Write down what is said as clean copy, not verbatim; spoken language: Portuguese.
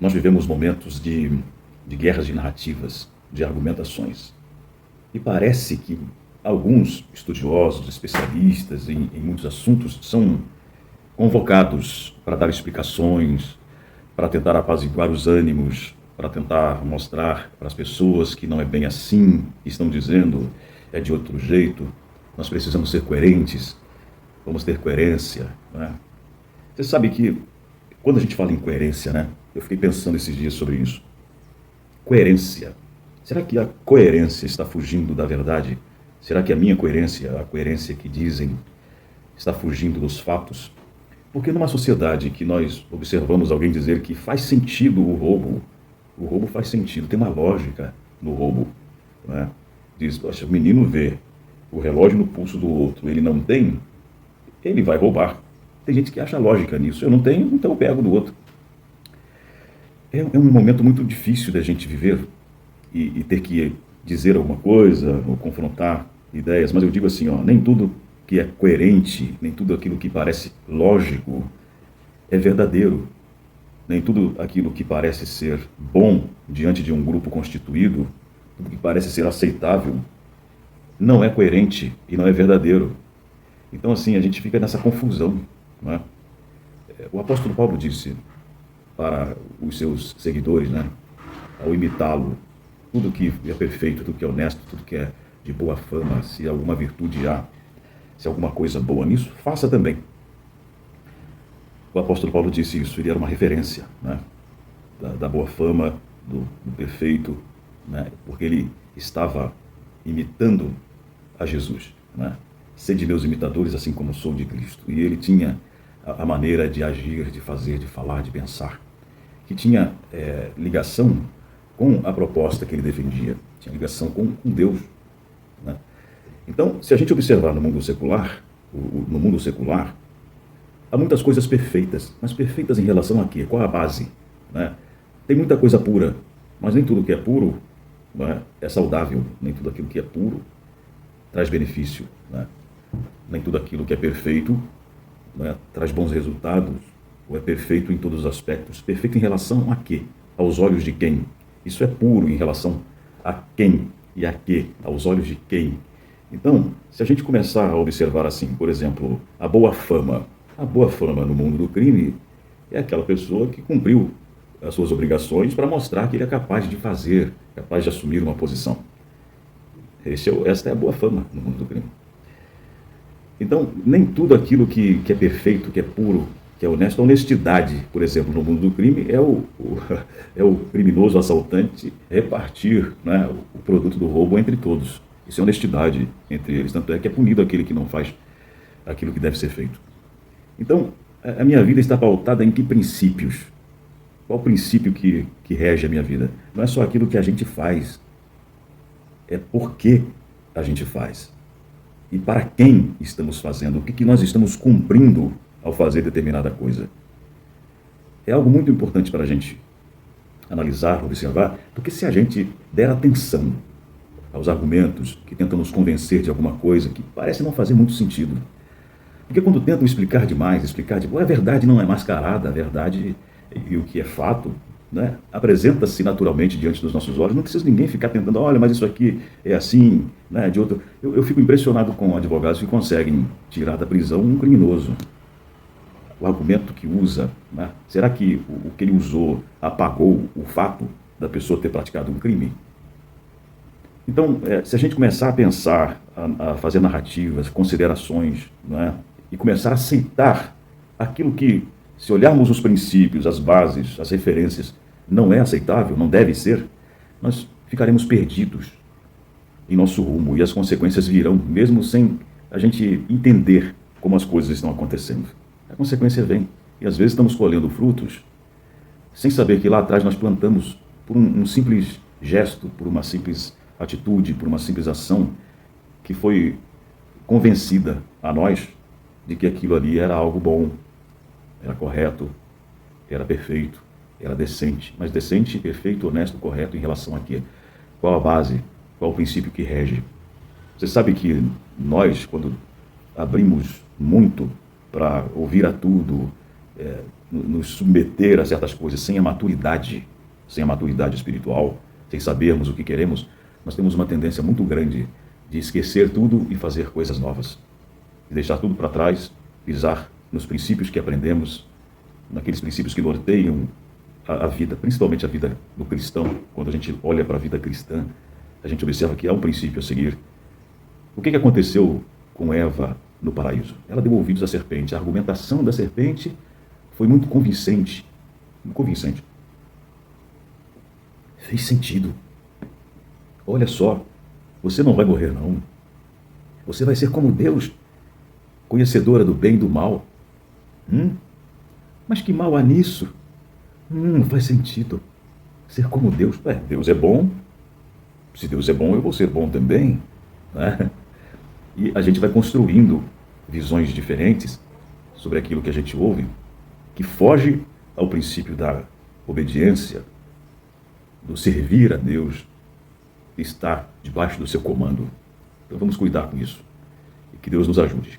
Nós vivemos momentos de guerras de narrativas, de argumentações. E parece que alguns estudiosos, especialistas em muitos assuntos, são convocados para dar explicações, para tentar apaziguar os ânimos, para tentar mostrar para as pessoas que não é bem assim, que estão dizendo é de outro jeito. Nós precisamos ser coerentes, vamos ter coerência, né? Você sabe que quando a gente fala em coerência, né? Eu fiquei pensando esses dias sobre isso. Coerência. Será que a coerência está fugindo da verdade? Será que a minha coerência, a coerência que dizem, está fugindo dos fatos? Porque numa sociedade que nós observamos alguém dizer que faz sentido o roubo faz sentido, tem uma lógica no roubo, né? Diz, poxa, o menino vê o relógio no pulso do outro, ele não tem, ele vai roubar. Tem gente que acha lógica nisso, eu não tenho, então eu pego do outro. É um momento muito difícil da gente viver e ter que dizer alguma coisa ou confrontar ideias, mas eu digo assim, ó, nem tudo que é coerente, nem tudo aquilo que parece lógico é verdadeiro. Nem tudo aquilo que parece ser bom diante de um grupo constituído, tudo que parece ser aceitável, não é coerente e não é verdadeiro. Então, assim, a gente fica nessa confusão, né? O apóstolo Paulo disse para os seus seguidores, né, ao imitá-lo, tudo que é perfeito, tudo que é honesto, tudo que é de boa fama, se alguma virtude há, se alguma coisa boa nisso, faça também. O apóstolo Paulo disse isso, ele era uma referência, né, da boa fama, do perfeito, né, porque ele estava imitando a Jesus, né? Sede meus imitadores, assim como sou de Cristo. E ele tinha a maneira de agir, de fazer, de falar, de pensar, que tinha ligação com a proposta que ele defendia, tinha ligação com Deus, né? Então, se a gente observar no mundo secular, há muitas coisas perfeitas, mas perfeitas em relação a quê? Qual a base, né? Tem muita coisa pura, mas nem tudo que é puro, né, é saudável, nem tudo aquilo que é puro traz benefício, né? Nem tudo aquilo que é perfeito, né, traz bons resultados, ou é perfeito em todos os aspectos. Perfeito em relação a quê? Aos olhos de quem? Isso é puro em relação a quem e a quê? Aos olhos de quem? Então, se a gente começar a observar assim, por exemplo, a boa fama no mundo do crime é aquela pessoa que cumpriu as suas obrigações para mostrar que ele é capaz de fazer, capaz de assumir uma posição. Esta é a boa fama no mundo do crime. Então, nem tudo aquilo que é perfeito, que é puro, que é honesto, a honestidade, por exemplo, no mundo do crime, é o criminoso assaltante repartir, né, o produto do roubo entre todos. Isso é honestidade entre eles, tanto é que é punido aquele que não faz aquilo que deve ser feito. Então, a minha vida está pautada em que princípios? Qual o princípio que rege a minha vida? Não é só aquilo que a gente faz, é por que a gente faz. E para quem estamos fazendo, o que nós estamos cumprindo ao fazer determinada coisa. É algo muito importante para a gente analisar, observar, porque se a gente der atenção aos argumentos que tentam nos convencer de alguma coisa que parece não fazer muito sentido, porque quando tentam explicar demais, a verdade não é mascarada, a verdade e o que é fato, né, apresenta-se naturalmente diante dos nossos olhos, não precisa ninguém ficar tentando, olha, mas isso aqui é assim, né, de outro. Eu fico impressionado com advogados que conseguem tirar da prisão um criminoso. O argumento que usa, né, será que o que ele usou apagou o fato da pessoa ter praticado um crime? Então, se a gente começar a pensar, a fazer narrativas, considerações, né, e começar a aceitar aquilo que, se olharmos os princípios, as bases, as referências, não é aceitável, não deve ser, nós ficaremos perdidos em nosso rumo e as consequências virão, mesmo sem a gente entender como as coisas estão acontecendo. A consequência vem e às vezes estamos colhendo frutos sem saber que lá atrás nós plantamos por um simples gesto, por uma simples atitude, por uma simples ação que foi convencida a nós de que aquilo ali era algo bom, era correto, era perfeito, era decente. Mas decente, perfeito, honesto, correto em relação a quê? Qual a base? Qual o princípio que rege? Você sabe que nós, quando abrimos muito para ouvir a tudo, nos submeter a certas coisas sem a maturidade espiritual, sem sabermos o que queremos, nós temos uma tendência muito grande de esquecer tudo e fazer coisas novas. De deixar tudo para trás, pisar nos princípios que aprendemos, naqueles princípios que norteiam a vida, principalmente a vida do cristão. Quando a gente olha para a vida cristã, a gente observa que há um princípio a seguir. O que aconteceu com Eva no paraíso? Ela deu ouvidos à serpente. A argumentação da serpente foi muito convincente. Muito convincente. Fez sentido. Olha só, você não vai morrer, não. Você vai ser como Deus, conhecedora do bem e do mal. Mas que mal há nisso? Não faz sentido. Ser como Deus. Deus é bom. Se Deus é bom, eu vou ser bom também. Né? E a gente vai construindo visões diferentes sobre aquilo que a gente ouve, que foge ao princípio da obediência, do servir a Deus, estar debaixo do seu comando. Então vamos cuidar com isso. E que Deus nos ajude.